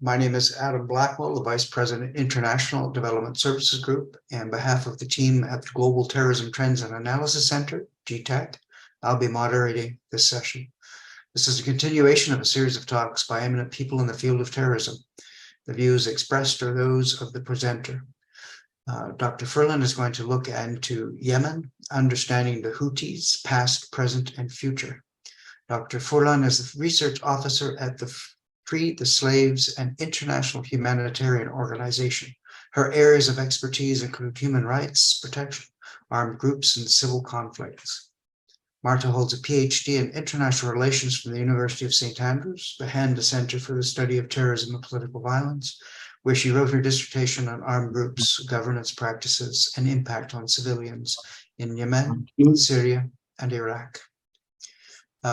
My name is Adam Blackwell, the Vice President, International Development Services Group. And on behalf of the team at the Global Terrorism Trends and Analysis Center, GTAC, I'll be moderating this session. This is a continuation of a series of talks by eminent people in the field of terrorism. The views expressed are those of the presenter. Dr. Furlan is going to look into Yemen, understanding the Houthis, past, present, and future. Dr. Furlan is the research officer at the Free the Slaves and International Humanitarian Organization. Her areas of expertise include human rights protection, armed groups, and civil conflicts. Marta holds a PhD in international relations from the University of St. Andrews, the Handa Center for the Study of Terrorism and Political Violence, where she wrote her dissertation on armed groups, governance practices, and impact on civilians in Yemen, Syria, and Iraq.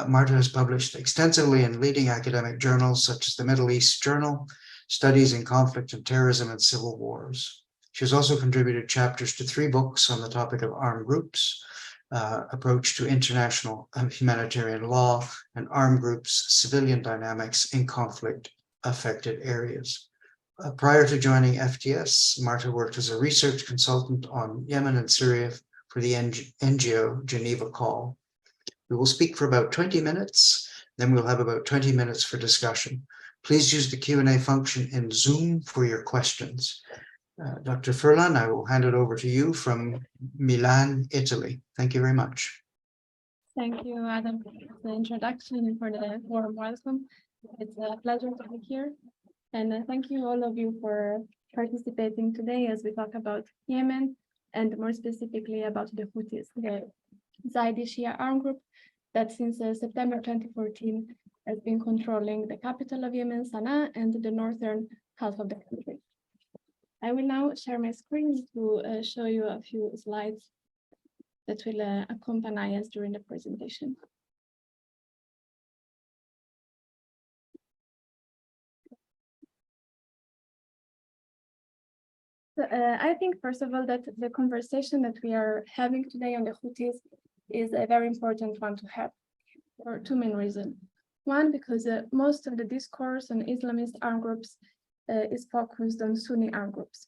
Marta has published extensively in leading academic journals such as the Middle East Journal, Studies in Conflict and Terrorism and Civil Wars. She has also contributed chapters to 3 books on the topic of armed groups, Approach to International Humanitarian Law, and Armed Groups, Civilian Dynamics in Conflict-Affected Areas. Prior to joining FTS, Marta worked as a research consultant on Yemen and Syria for the NGO Geneva Call. We will speak for about 20 minutes, then we'll have about 20 minutes for discussion. Please use the Q&A function in Zoom for your questions. Dr. Furlan, I will hand it over to you from Milan, Italy. Thank you very much. Thank you, Adam, for the introduction and for the warm welcome. It's a pleasure to be here. And thank you, all of you, for participating today as we talk about Yemen, and more specifically about the Houthis, the Zaidi Shia armed group that since September 2014 has been controlling the capital of Yemen, Sana'a, and the northern half of the country. I will now share my screen to show you a few slides that will accompany us during the presentation. So, I think, first of all, that the conversation that we are having today on the Houthis is a very important one to have for 2 main reasons. One, because most of the discourse on Islamist armed groups is focused on Sunni armed groups,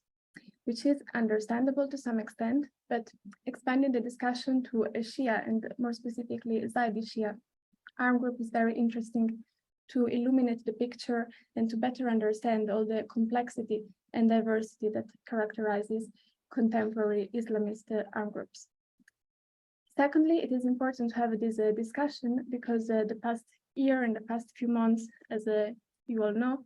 which is understandable to some extent, but expanding the discussion to a Shia, and more specifically Zaidi Shia armed group, is very interesting to illuminate the picture and to better understand all the complexity and diversity that characterizes contemporary Islamist armed groups. Secondly, it is important to have this discussion because the past year and the past few months, as you all know,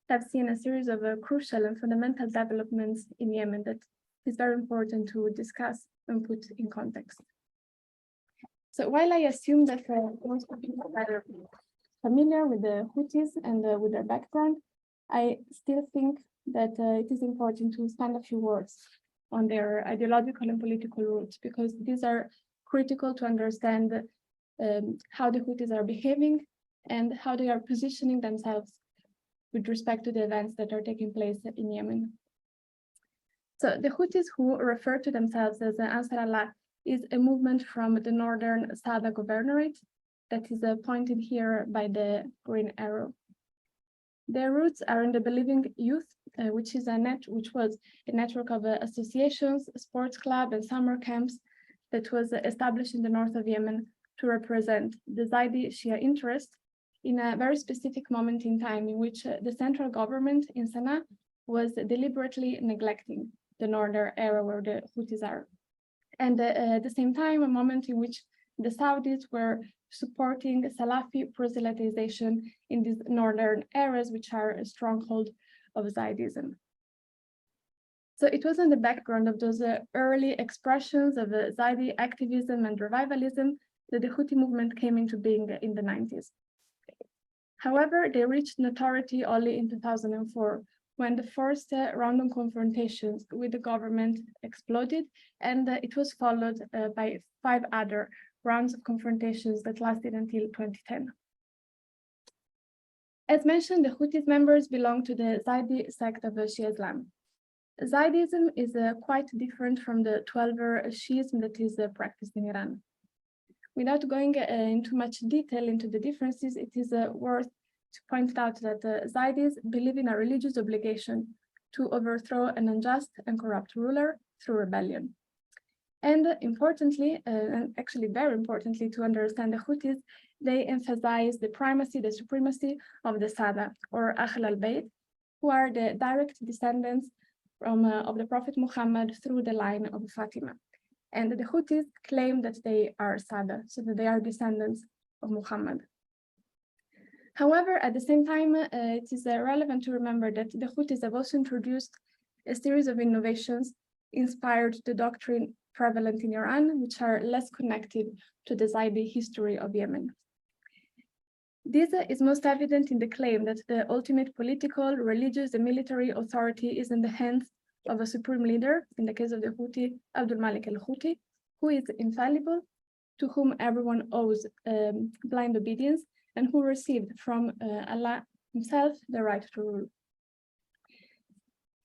have seen a series of crucial and fundamental developments in Yemen that is very important to discuss and put in context. So while I assume that most people are familiar with the Houthis and with their background, I still think that it is important to spend a few words on their ideological and political roots, because these are critical to understand how the Houthis are behaving and how they are positioning themselves with respect to the events that are taking place in Yemen. So the Houthis, who refer to themselves as Ansar Allah, is a movement from the northern Sada governorate that is pointed here by the green arrow. Their roots are in the Believing Youth, which was a network of associations, sports clubs, and summer camps that was established in the north of Yemen to represent the Zaidi Shia interest in a very specific moment in time in which the central government in Sana'a was deliberately neglecting the northern area where the Houthis are. And at the same time, a moment in which the Saudis were supporting Salafi proselytization in these northern areas, which are a stronghold of Zaidism. So it was in the background of those early expressions of Zaidi activism and revivalism that the Houthi movement came into being in the 90s. However, they reached notoriety only in 2004, when the first random confrontations with the government exploded, and it was followed by 5 other rounds of confrontations that lasted until 2010. As mentioned, the Houthis members belong to the Zaidi sect of Shia Islam. Zaidism is quite different from the Twelver Shiism that is practiced in Iran. Without going into much detail into the differences, it is worth to point out that the Zaydis believe in a religious obligation to overthrow an unjust and corrupt ruler through rebellion. And importantly, and actually very importantly to understand the Houthis, they emphasize the primacy, the supremacy of the Sada, or Ahl al-Bayt, who are the direct descendants of the Prophet Muhammad through the line of Fatima. And the Houthis claim that they are Sada, so that they are descendants of Muhammad. However, at the same time, it is relevant to remember that the Houthis have also introduced a series of innovations inspired the doctrine prevalent in Iran, which are less connected to the Zaydi history of Yemen. This is most evident in the claim that the ultimate political, religious, and military authority is in the hands of a supreme leader, in the case of the Houthi, Abdul Malik al-Houthi, who is infallible, to whom everyone owes blind obedience, and who received from Allah himself the right to rule.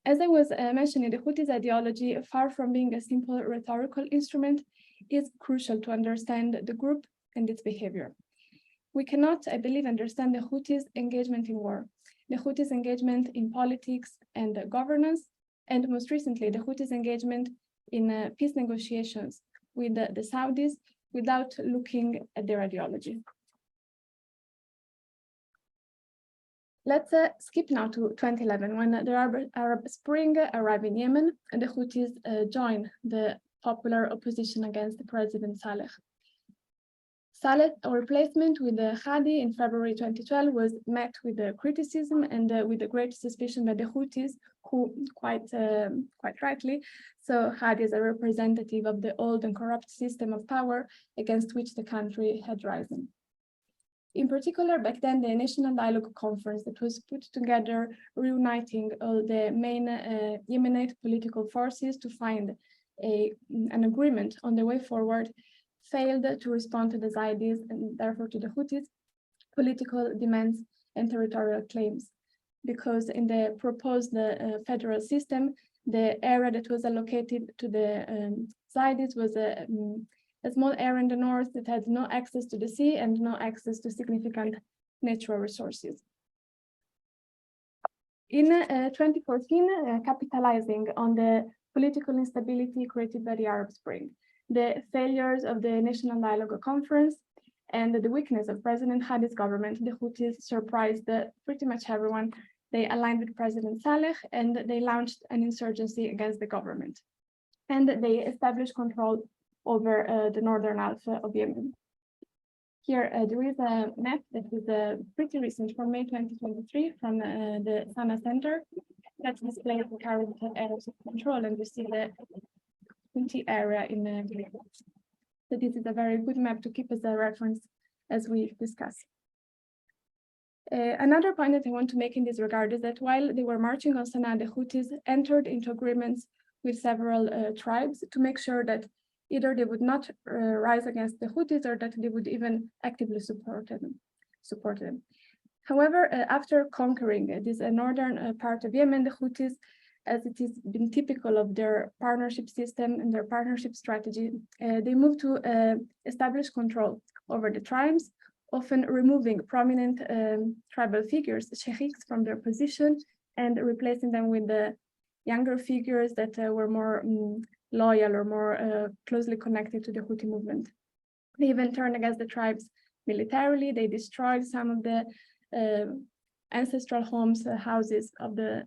As I was mentioning, the Houthis' ideology, far from being a simple rhetorical instrument, is crucial to understand the group and its behavior. We cannot, I believe, understand the Houthis' engagement in war, the Houthis' engagement in politics and governance, and most recently, the Houthis' engagement in peace negotiations with the Saudis without looking at their ideology. Let's skip now to 2011, when the Arab Spring arrived in Yemen and the Houthis joined the popular opposition against President Saleh. Saleh's replacement with the Hadi in February 2012 was met with criticism and with a great suspicion by the Houthis, who quite rightly saw Hadi as a representative of the old and corrupt system of power against which the country had risen. In particular, back then, the National Dialogue Conference that was put together, reuniting all the main Yemenite political forces to find an agreement on the way forward, failed to respond to the Zaydis and therefore to the Houthis' political demands and territorial claims, because in the proposed federal system, the area that was allocated to the Zaydis was a small area in the north that had no access to the sea and no access to significant natural resources. In 2014, capitalizing on the political instability created by the Arab Spring, the failures of the National Dialogue Conference, and the weakness of President Hadi's government, the Houthis surprised pretty much everyone. They aligned with President Saleh and they launched an insurgency against the government. And they established control over the northern half of Yemen. Here, there is a map that is pretty recent, from May 2023, from the Sana Center, that displays the current areas of control, and you see the Houthi area in the so this is a very good map to keep as a reference as we discuss. Another point that I want to make in this regard is that while they were marching on Sana'a, the Houthis entered into agreements with several tribes to make sure that either they would not rise against the Houthis or that they would even actively support them. However, after conquering this northern part of Yemen, the Houthis, as it has been typical of their partnership system and their partnership strategy, they moved to establish control over the tribes, often removing prominent tribal figures, sheikhs, from their position and replacing them with the younger figures that were more loyal or more closely connected to the Houthi movement. They even turned against the tribes militarily. They destroyed some of the ancestral homes, houses of the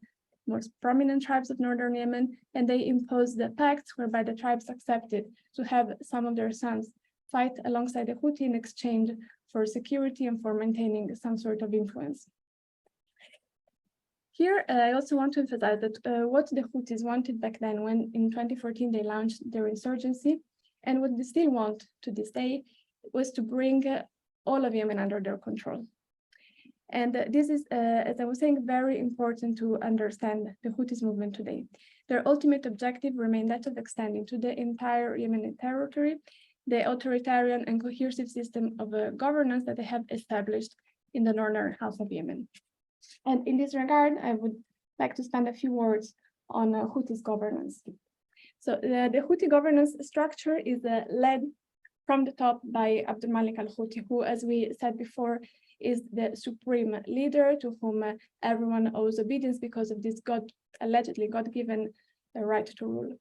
most prominent tribes of northern Yemen, and they imposed the pacts whereby the tribes accepted to have some of their sons fight alongside the Houthi in exchange for security and for maintaining some sort of influence. Here, I also want to emphasize that what the Houthis wanted back then, when in 2014 they launched their insurgency, and what they still want to this day, was to bring all of Yemen under their control. And this is, as I was saying, very important to understand the Houthis movement today. Their ultimate objective remained that of extending to the entire Yemeni territory the authoritarian and coercive system of governance that they have established in the northern half of Yemen. And in this regard, I would like to spend a few words on Houthis governance. So the Houthi governance structure is led from the top by Abdul Malik al-Houthi, who, as we said before, is the supreme leader to whom everyone owes obedience because of this allegedly God-given right to rule.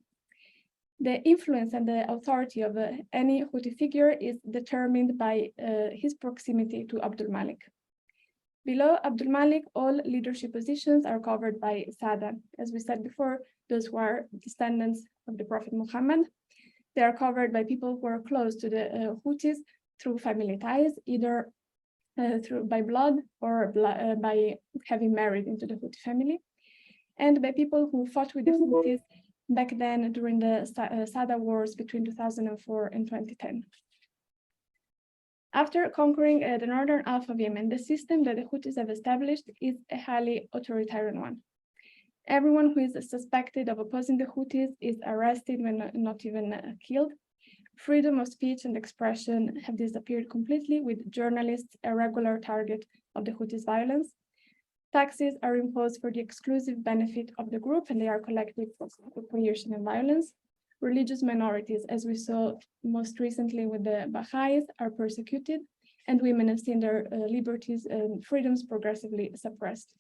The influence and the authority of any Houthi figure is determined by his proximity to Abdul Malik. Below Abdul Malik, all leadership positions are covered by Sada. As we said before, those who are descendants of the Prophet Muhammad. They are covered by people who are close to the Houthis through family ties, either by blood or by having married into the Houthi family, and by people who fought with the Houthis back then during the Sada wars between 2004 and 2010. After conquering the northern half of Yemen, the system that the Houthis have established is a highly authoritarian one. Everyone who is suspected of opposing the Houthis is arrested when not even killed. Freedom of speech and expression have disappeared completely, with journalists a regular target of the Houthis' violence. Taxes are imposed for the exclusive benefit of the group, and they are collected for pollution and violence. Religious minorities, as we saw most recently with the Baha'is, are persecuted, and women have seen their liberties and freedoms progressively suppressed.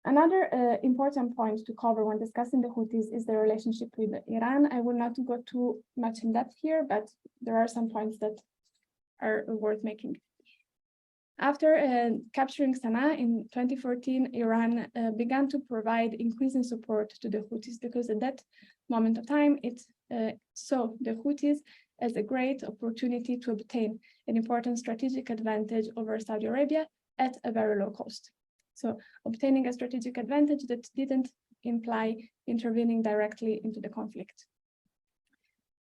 Another important point to cover when discussing the Houthis is the relationship with Iran. I will not go too much in depth here, but there are some points that are worth making. After capturing Sana'a in 2014, Iran began to provide increasing support to the Houthis because at that moment of time, it saw the Houthis as a great opportunity to obtain an important strategic advantage over Saudi Arabia at a very low cost. So obtaining a strategic advantage that didn't imply intervening directly into the conflict.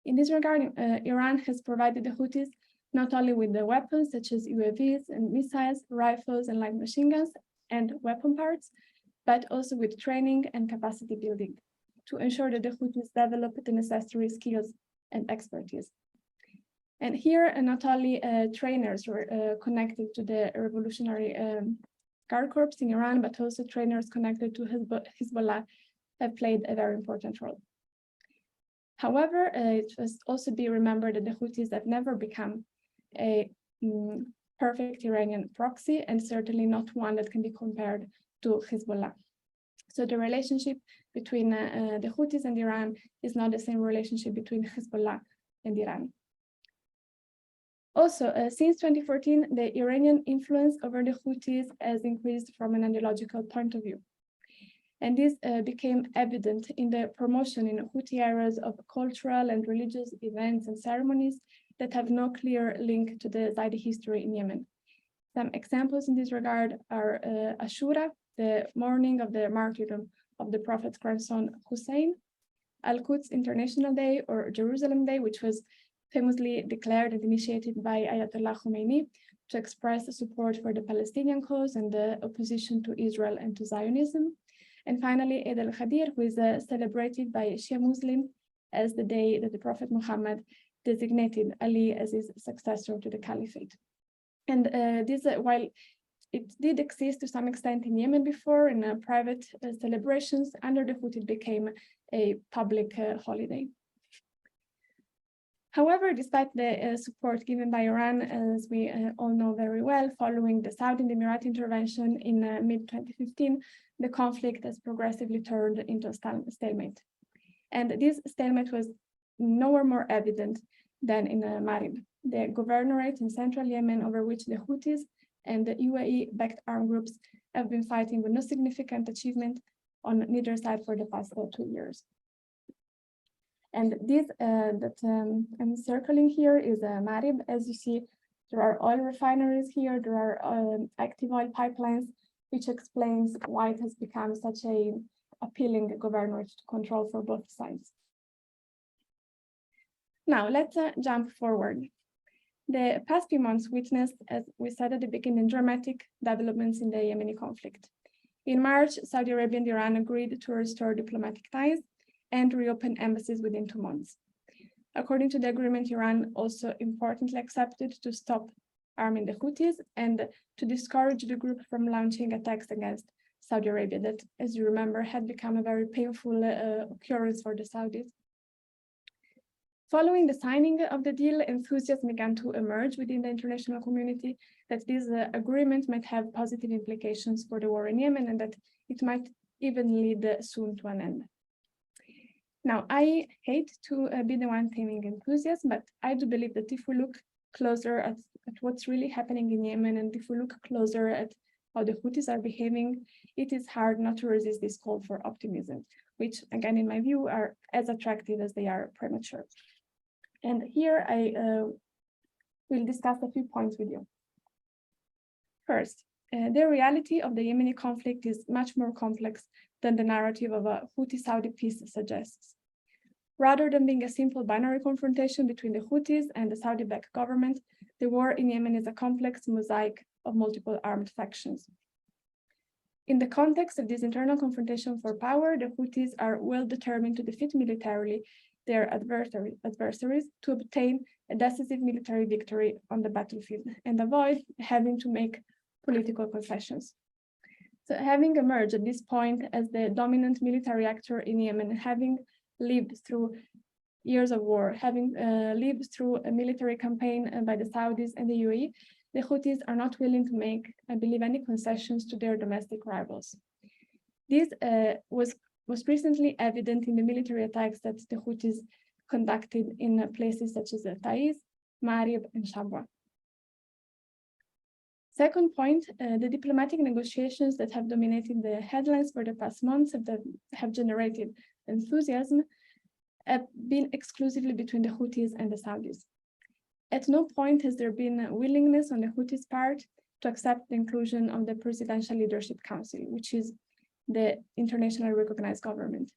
In this regard, Iran has provided the Houthis not only with the weapons such as UAVs and missiles, rifles and light machine guns and weapon parts, but also with training and capacity building to ensure that the Houthis develop the necessary skills and expertise. And here, not only trainers were connected to the revolutionary Guard Corps in Iran, but also trainers connected to Hezbollah have played a very important role. However, it must also be remembered that the Houthis have never become a perfect Iranian proxy, and certainly not one that can be compared to Hezbollah. So the relationship between the Houthis and Iran is not the same relationship between Hezbollah and Iran. Also, since 2014, the Iranian influence over the Houthis has increased from an ideological point of view. And this became evident in the promotion in Houthi areas of cultural and religious events and ceremonies that have no clear link to the Zaidi history in Yemen. Some examples in this regard are Ashura, the mourning of the martyrdom of the Prophet's grandson Hussein, Al-Quds International Day or Jerusalem Day, which was famously declared and initiated by Ayatollah Khomeini to express support for the Palestinian cause and the opposition to Israel and to Zionism. And finally, Eid al-Khadir, who is celebrated by Shia Muslims as the day that the Prophet Muhammad designated Ali as his successor to the caliphate. And this, while it did exist to some extent in Yemen before in private celebrations, under the Houthi it became a public holiday. However, despite the support given by Iran, as we all know very well, following the Saudi and Emirati intervention in mid-2015, the conflict has progressively turned into a stalemate. And this stalemate was nowhere more evident than in Marib, the governorate in central Yemen over which the Houthis and the UAE-backed armed groups have been fighting with no significant achievement on neither side for the past 2 years. And this that I'm circling here is Marib. As you see, there are oil refineries here, there are active oil pipelines, which explains why it has become such a appealing governorate to control for both sides. Now, let's jump forward. The past few months witnessed, as we said at the beginning, dramatic developments in the Yemeni conflict. In March, Saudi Arabia and Iran agreed to restore diplomatic ties and reopen embassies within 2 months. According to the agreement, Iran also importantly accepted to stop arming the Houthis and to discourage the group from launching attacks against Saudi Arabia that, as you remember, had become a very painful occurrence for the Saudis. Following the signing of the deal, enthusiasm began to emerge within the international community that this agreement might have positive implications for the war in Yemen and that it might even lead soon to an end. Now, I hate to be the one taming enthusiasm, but I do believe that if we look closer at what's really happening in Yemen, and if we look closer at how the Houthis are behaving, it is hard not to resist this call for optimism, which, again, in my view, are as attractive as they are premature. And here I will discuss a few points with you. First, the reality of the Yemeni conflict is much more complex than the narrative of a Houthi-Saudi peace suggests. Rather than being a simple binary confrontation between the Houthis and the Saudi-backed government, the war in Yemen is a complex mosaic of multiple armed factions. In the context of this internal confrontation for power, the Houthis are well determined to defeat militarily their adversaries to obtain a decisive military victory on the battlefield and avoid having to make political concessions. So having emerged at this point as the dominant military actor in Yemen, having lived through years of war, having lived through a military campaign by the Saudis and the UAE, the Houthis are not willing to make, I believe, any concessions to their domestic rivals. This was most recently evident in the military attacks that the Houthis conducted in places such as Taiz, Marib, and Shabwa. Second point, the diplomatic negotiations that have dominated the headlines for the past months have generated enthusiasm have been exclusively between the Houthis and the Saudis. At no point has there been a willingness on the Houthis' part to accept the inclusion of the Presidential Leadership Council, which is the internationally recognized government.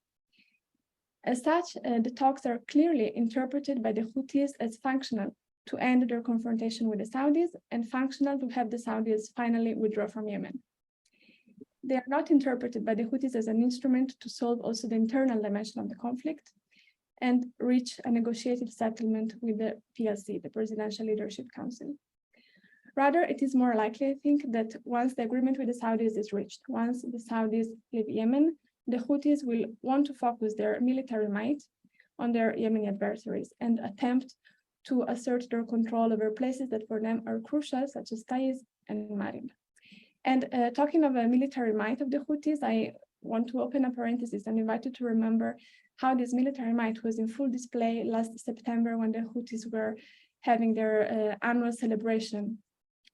As such, the talks are clearly interpreted by the Houthis as functional to end their confrontation with the Saudis and functional to have the Saudis finally withdraw from Yemen. They are not interpreted by the Houthis as an instrument to solve also the internal dimension of the conflict and reach a negotiated settlement with the PLC, the Presidential Leadership Council. Rather, it is more likely, I think, that once the agreement with the Saudis is reached, once the Saudis leave Yemen, the Houthis will want to focus their military might on their Yemeni adversaries and attempt to assert their control over places that for them are crucial, such as Taiz and Marib. And talking of a military might of the Houthis, I want to open a parenthesis and invite you to remember how this military might was in full display last September when the Houthis were having their annual celebration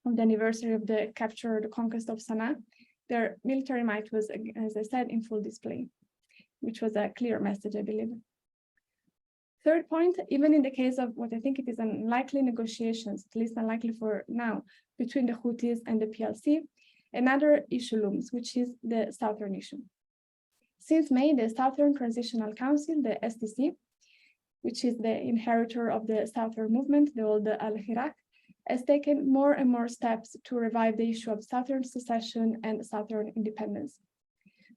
of the anniversary of the capture, the conquest of Sana'a. Their military might was, as I said, in full display, which was a clear message, I believe. Third point, even in the case of what I think it is unlikely negotiations, at least unlikely for now, between the Houthis and the PLC, another issue looms, which is the southern issue. Since May, the Southern Transitional Council, the STC, which is the inheritor of the Southern movement, the old Al-Hirak, has taken more and more steps to revive the issue of Southern secession and Southern independence.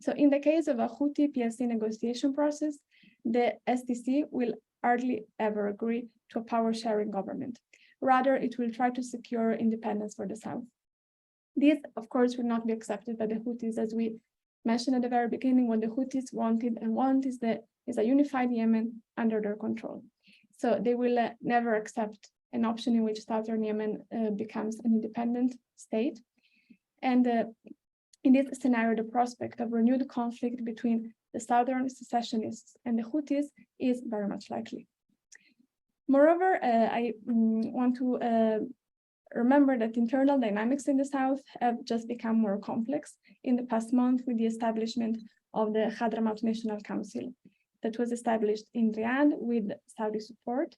So in the case of a Houthi-PLC negotiation process, the STC will hardly ever agree to a power-sharing government. Rather, it will try to secure independence for the South. This, of course, will not be accepted by the Houthis, as we mentioned at the very beginning. What the Houthis wanted and want is a unified Yemen under their control. So they will never accept an option in which Southern Yemen becomes an independent state. And in this scenario, the prospect of renewed conflict between the Southern secessionists and the Houthis is very much likely. Moreover, I want to remember that internal dynamics in the South have just become more complex in the past month with the establishment of the Hadramaut National Council that was established in Riyadh with Saudi support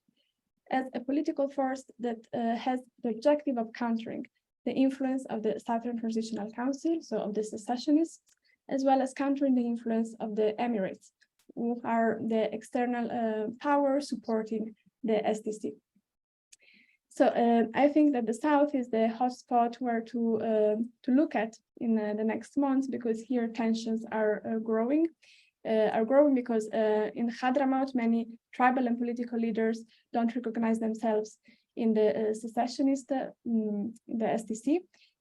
as a political force that has the objective of countering the influence of the Southern Transitional Council, so of the secessionists, as well as countering the influence of the Emirates, who are the external power supporting the STC. So I think that the South is the hotspot where to look at in the next months, because here tensions are growing because in Hadramaut, many tribal and political leaders don't recognize themselves in the secessionist, the STC,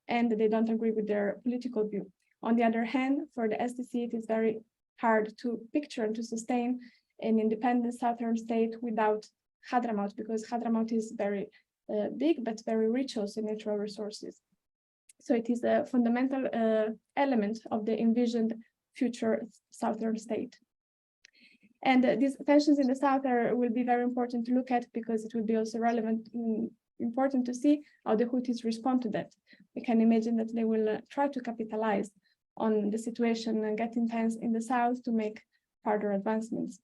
and they don't agree with their political view. On the other hand, for the STC, it is very hard to picture and to sustain an independent southern state without Hadramaut, because Hadramaut is very big, but very rich also in natural resources. So it is a fundamental element of the envisioned future southern state. And these tensions in the south will be very important to look at, because it will be also relevant, important to see how the Houthis respond to that. We can imagine that they will try to capitalize on the situation and get intense in the south to make further advancements.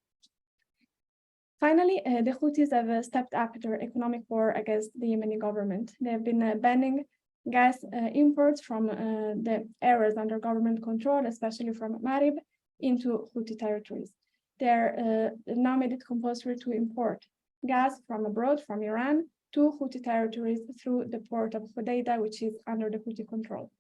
Finally, the Houthis have stepped up their economic war against the Yemeni government. They have been banning gas imports from the areas under government control, especially from Marib, into Houthi territories. They're now made it compulsory to import gas from abroad, from Iran, to Houthi territories through the port of Hodeidah, which is under the Houthi control.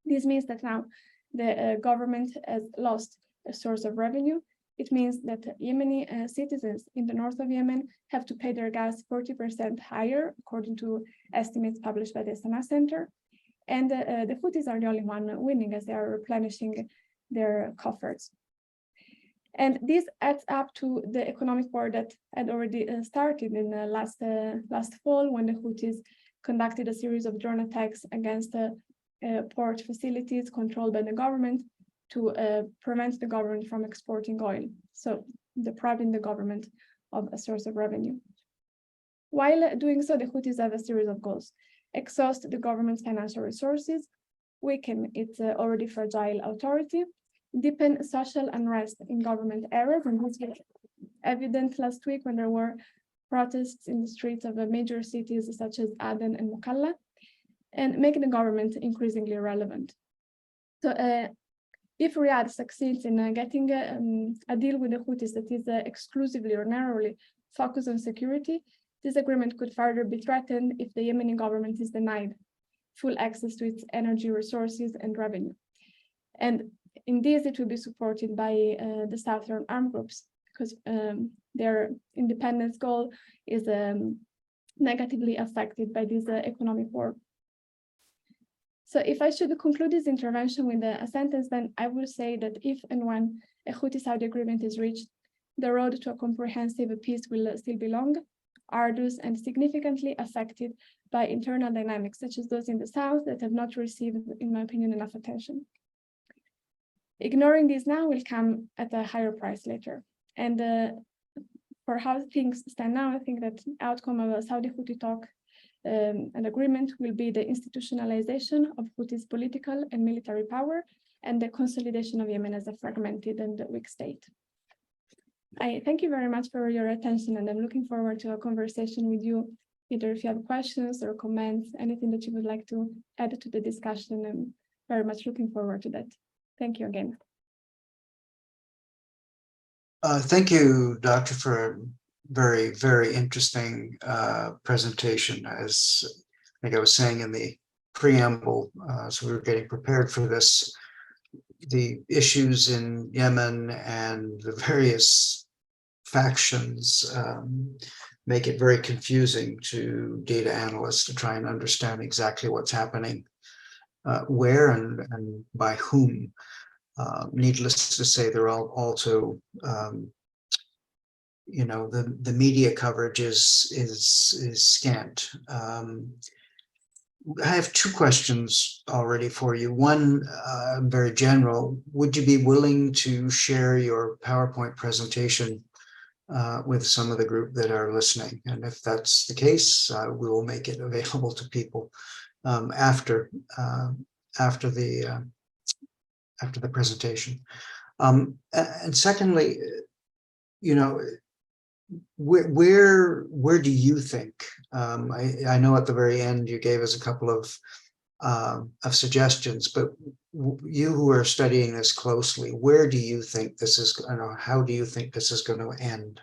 This means that now the government has lost a source of revenue. It means that Yemeni citizens in the north of Yemen have to pay their gas 40% higher, according to estimates published by the Sanaa Center. And the Houthis are the only one winning, as they are replenishing their coffers. And this adds up to the economic war that had already started in the last fall, when the Houthis conducted a series of drone attacks against port facilities controlled by the government to prevent the government from exporting oil, so depriving the government of a source of revenue. While doing so, the Houthis have a series of goals: exhaust the government's financial resources, weaken its already fragile authority, deepen social unrest in government areas, and this was evident last week when there were protests in the streets of major cities such as Aden and Mukalla, and make the government increasingly relevant. So if Riyadh succeeds in getting a deal with the Houthis that is exclusively or narrowly focused on security, this agreement could further be threatened if the Yemeni government is denied full access to its energy resources and revenue. And in this, it will be supported by the southern armed groups, because their independence goal is negatively affected by this economic war. So if I should conclude this intervention with a sentence, then I will say that if and when a Houthi-Saudi agreement is reached, the road to a comprehensive peace will still be long, arduous, and significantly affected by internal dynamics, such as those in the south that have not received, in my opinion, enough attention. Ignoring this now will come at a higher price later. And for how things stand now, I think that the outcome of a Saudi-Houthi talk an agreement will be the institutionalization of Houthis' political and military power and the consolidation of Yemen as a fragmented and weak state. I thank you very much for your attention, and I'm looking forward to a conversation with you, either if you have questions or comments, anything that you would like to add to the discussion. I'm very much looking forward to that. Thank you again. Thank you, Doctor, for a very, very interesting presentation. As I think I was saying in the preamble, so we were getting prepared for this, the issues in Yemen and the various factions make it very confusing to data analysts to try and understand exactly what's happening, where and by whom. Needless to say, they're all also, you know, the media coverage is scant. I have two questions already for you. One, very general. Would you be willing to share your PowerPoint presentation with some of the group that are listening? And if that's the case, we will make it available to people after the presentation. And secondly, you know, where do you think? I know at the very end you gave us a couple of suggestions, but you who are studying this closely, where do you think this is? How do you think this is going to end?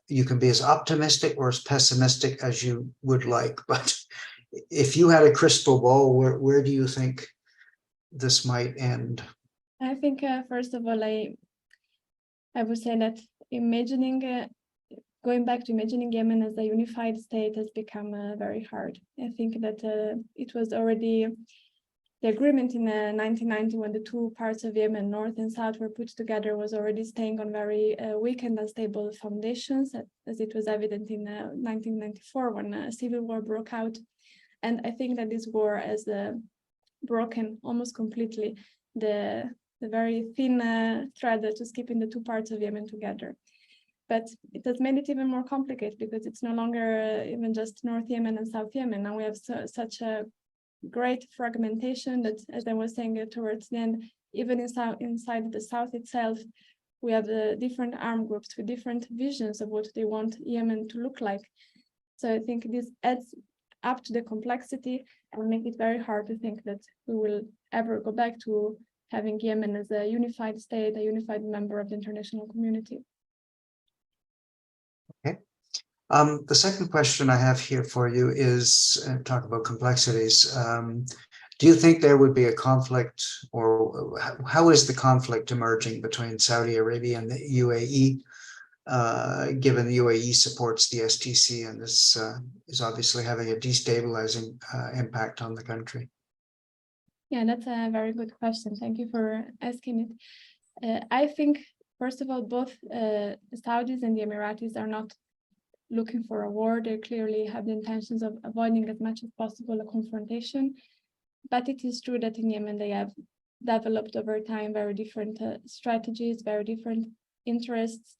You can be as optimistic or as pessimistic as you would like, but if you had a crystal ball, where do you think this might end? I think first of all, I would say that going back to imagining Yemen as a unified state has become very hard. I think that it was already The agreement in 1990, when the two parts of Yemen, North and South, were put together, was already staying on very weak and unstable foundations, as it was evident in 1994 when a civil war broke out. And I think that this war has broken almost completely the very thin thread that was keeping the two parts of Yemen together. But it has made it even more complicated because it's no longer even just North Yemen and South Yemen. Now we have such a great fragmentation that, as I was saying towards the end, even inside the South itself, we have different armed groups with different visions of what they want Yemen to look like. So I think this adds up to the complexity and make it very hard to think that we will ever go back to having Yemen as a unified state, a unified member of the international community. Okay. The second question I have here for you is talk about complexities. Do you think there would be a conflict, or how is the conflict emerging between Saudi Arabia and the UAE, given the UAE supports the STC and this is obviously having a destabilizing impact on the country? Yeah, that's a very good question. Thank you for asking it. I think, first of all, both the Saudis and the Emiratis are not looking for a war. They clearly have the intentions of avoiding as much as possible a confrontation. But it is true that in Yemen, they have developed over time very different strategies, very different interests.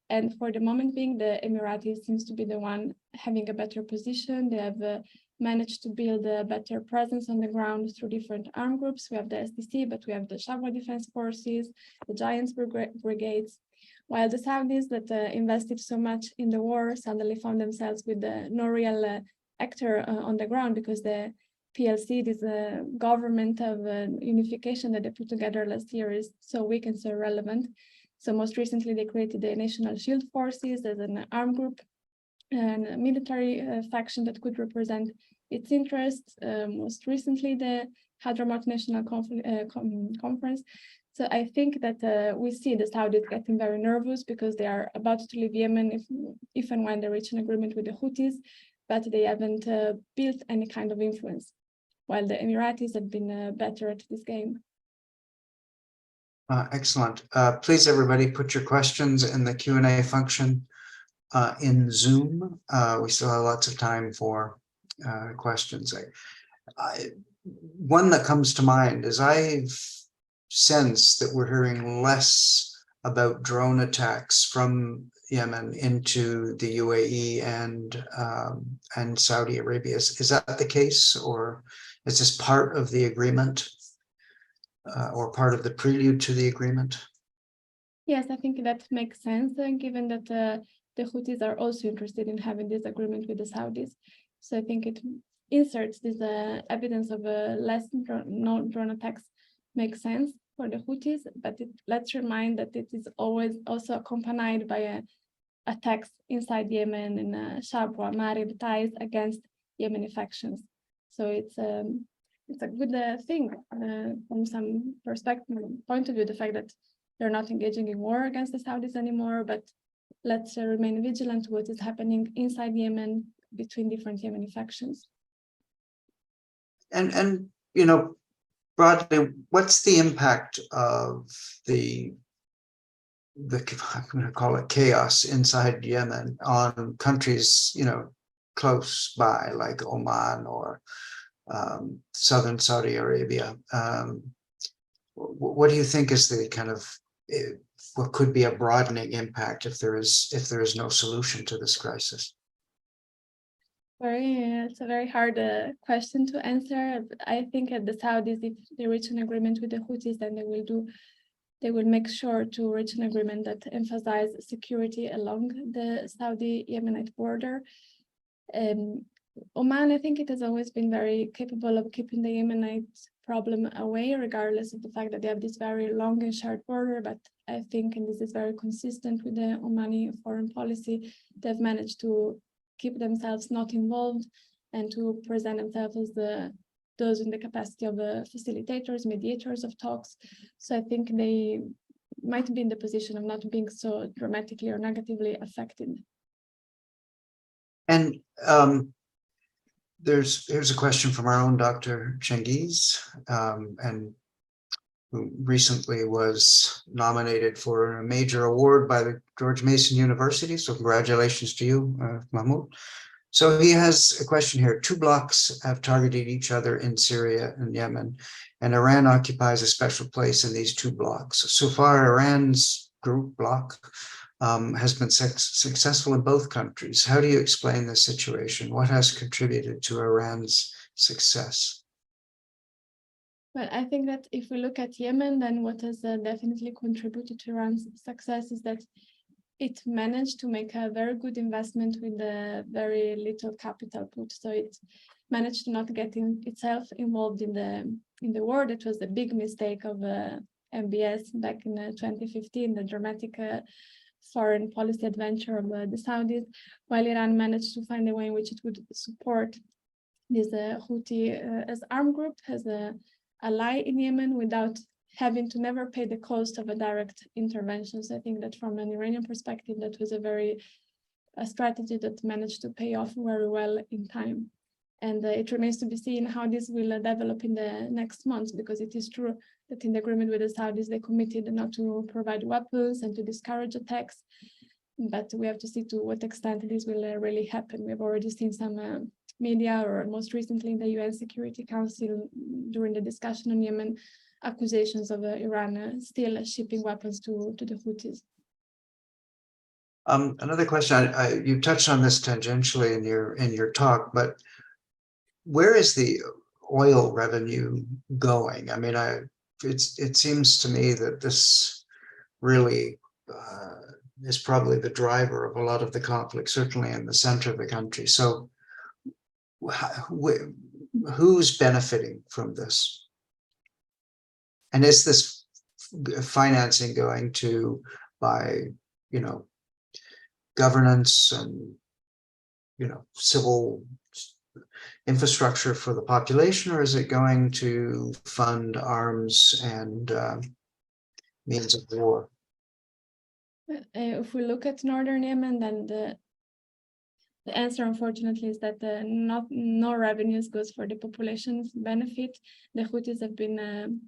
And for the moment being, the Emiratis seems to be the one having a better position. They have managed to build a better presence on the ground through different armed groups. We have the SDC, but we have the Shabwa Defense Forces, the Giants Brigades, while the Saudis that invested so much in the war suddenly found themselves with no real actor on the ground, because the PLC, this government of unification that they put together last year, is so weak and so irrelevant. So most recently, they created the National Shield Forces as an armed group and a military faction that could represent its interests. Most recently, the Hadramaut National Conference. So I think that we see the Saudis getting very nervous because they are about to leave Yemen if and when they reach an agreement with the Houthis, but they haven't built any kind of influence, while the Emiratis have been better at this game. Excellent. Please, everybody, put your questions in the Q&A function in Zoom. We still have lots of time for questions. One that comes to mind is I've sensed that we're hearing less about drone attacks from Yemen into the UAE and Saudi Arabia. Is that the case, or is this part of the agreement? Or part of the prelude to the agreement? Yes, I think that makes sense, given that the Houthis are also interested in having this agreement with the Saudis. So I think it inserts this evidence of less drone attacks makes sense for the Houthis, but let's remind that it is always also accompanied by attacks inside Yemen and Shabwa, Marib ties against Yemeni factions. So it's a good thing from some point of view, the fact that they're not engaging in war against the Saudis anymore, but let's remain vigilant to what is happening inside Yemen between different Yemeni factions. And you know, broadly, what's the impact of the I'm going to call it chaos inside Yemen on countries, you know, close by, like Oman or southern Saudi Arabia? What do you think is the kind of what could be a broadening impact if there is no solution to this crisis? It's a very hard question to answer. I think the Saudis, if they reach an agreement with the Houthis, then they will make sure to reach an agreement that emphasizes security along the Saudi-Yemenite border. Oman, I think it has always been very capable of keeping the Yemenite problem away, regardless of the fact that they have this very long and shared border. But I think, and this is very consistent with the Omani foreign policy, they've managed to keep themselves not involved and to present themselves as those in the capacity of facilitators, mediators of talks. So I think they might be in the position of not being so dramatically or negatively affected. And Here's a question from our own Dr. Cengiz, and who recently was nominated for a major award by the George Mason University. So congratulations to you, Mahmoud. So he has a question here. Two blocs have targeted each other in Syria and Yemen, and Iran occupies a special place in these two blocs. So far, Iran's group bloc has been successful in both countries. How do you explain this situation? What has contributed to Iran's success? Well, I think that if we look at Yemen, then what has definitely contributed to Iran's success is that it managed to make a very good investment with very little capital put. So it managed to not get itself involved in the war. That was the big mistake of MBS back in 2015, the dramatic foreign policy adventure of the Saudis, while Iran managed to find a way in which it would support this Houthi as armed group, as a ally in Yemen, without having to never pay the cost of a direct intervention. So I think that from an Iranian perspective, that was a strategy that managed to pay off very well in time. And it remains to be seen how this will develop in the next months, because it is true that in the agreement with the Saudis, they committed not to provide weapons and to discourage attacks. But we have to see to what extent this will really happen. We've already seen some media, or most recently in the UN Security Council during the discussion on Yemen, accusations of Iran still shipping weapons to the Houthis. Another question, you touched on this tangentially in your talk, but where is the oil revenue going? I mean, it seems to me that this really is probably the driver of a lot of the conflict, certainly in the center of the country. So who's benefiting from this? And is this financing going to by, governance and, civil infrastructure for the population, or is it going to fund arms and means of war? If we look at northern Yemen, then the answer, unfortunately, is that no revenues goes for the population's benefit. The Houthis have been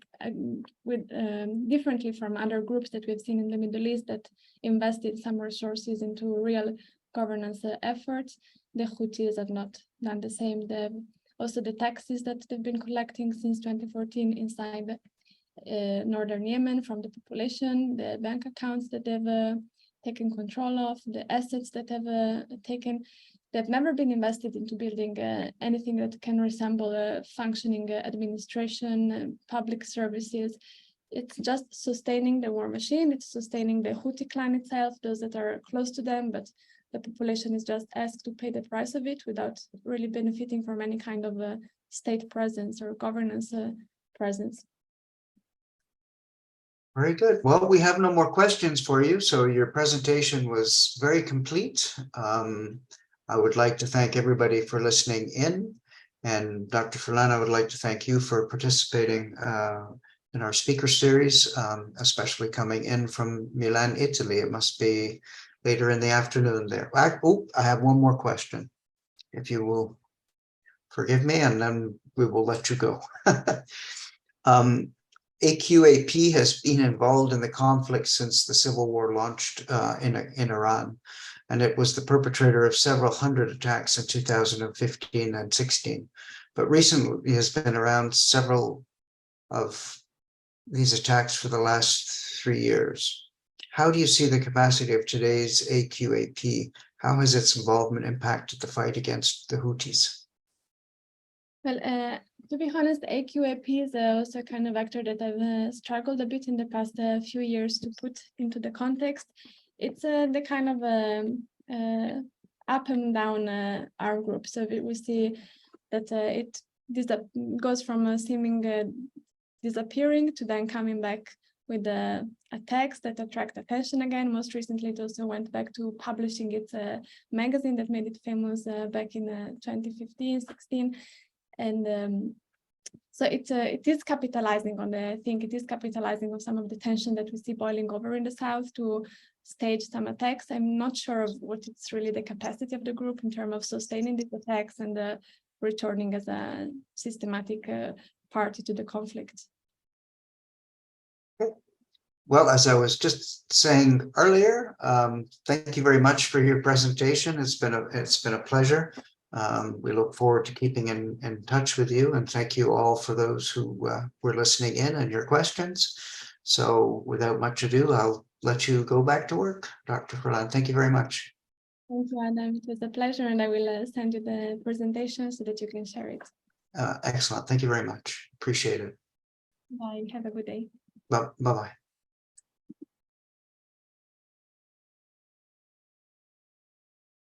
differently from other groups that we've seen in the Middle East that invested some resources into real governance efforts. The Houthis have not done the same. Also, the taxes that they've been collecting since 2014 inside northern Yemen from the population, the bank accounts that they've taken control of, the assets that have taken, they've never been invested into building anything that can resemble a functioning administration, public services. It's just sustaining the war machine, it's sustaining the Houthi clan itself, those that are close to them, but the population is just asked to pay the price of it without really benefiting from any kind of state presence or governance presence. Very good. Well, we have no more questions for you. So your presentation was very complete. I would like to thank everybody for listening in. And Dr. Furlan, I would like to thank you for participating in our speaker series, especially coming in from Milan, Italy. It must be later in the afternoon there. I have one more question, if you will forgive me, and then we will let you go. AQAP has been involved in the conflict since the civil war launched in Iran, and it was the perpetrator of several hundred attacks in 2015 and 16. But recently has been around several of these attacks for the last 3 years. How do you see the capacity of today's AQAP? How has its involvement impacted the fight against the Houthis? Well, to be honest, AQAP is also kind of actor that I've struggled a bit in the past few years to put into the context. It's the kind of up and down armed group. So we see that this goes from seeming disappearing to then coming back with attacks that attract attention again. Most recently, it also went back to publishing its magazine that made it famous back in 2015, 16. And so it is capitalizing on I think it is capitalizing on some of the tension that we see boiling over in the south to stage some attacks. I'm not sure of what it's really the capacity of the group in terms of sustaining these attacks and returning as a systematic party to the conflict. Well, as I was just saying earlier, thank you very much for your presentation. It's been a pleasure. We look forward to keeping in touch with you, and thank you all for those who were listening in and your questions. So without much ado, I'll let you go back to work. Dr. Furlan, thank you very much. Thank you, Adam. It was a pleasure, and I will send you the presentation so that you can share it. Excellent. Thank you very much. Appreciate it. Bye. Have a good day. Bye-bye.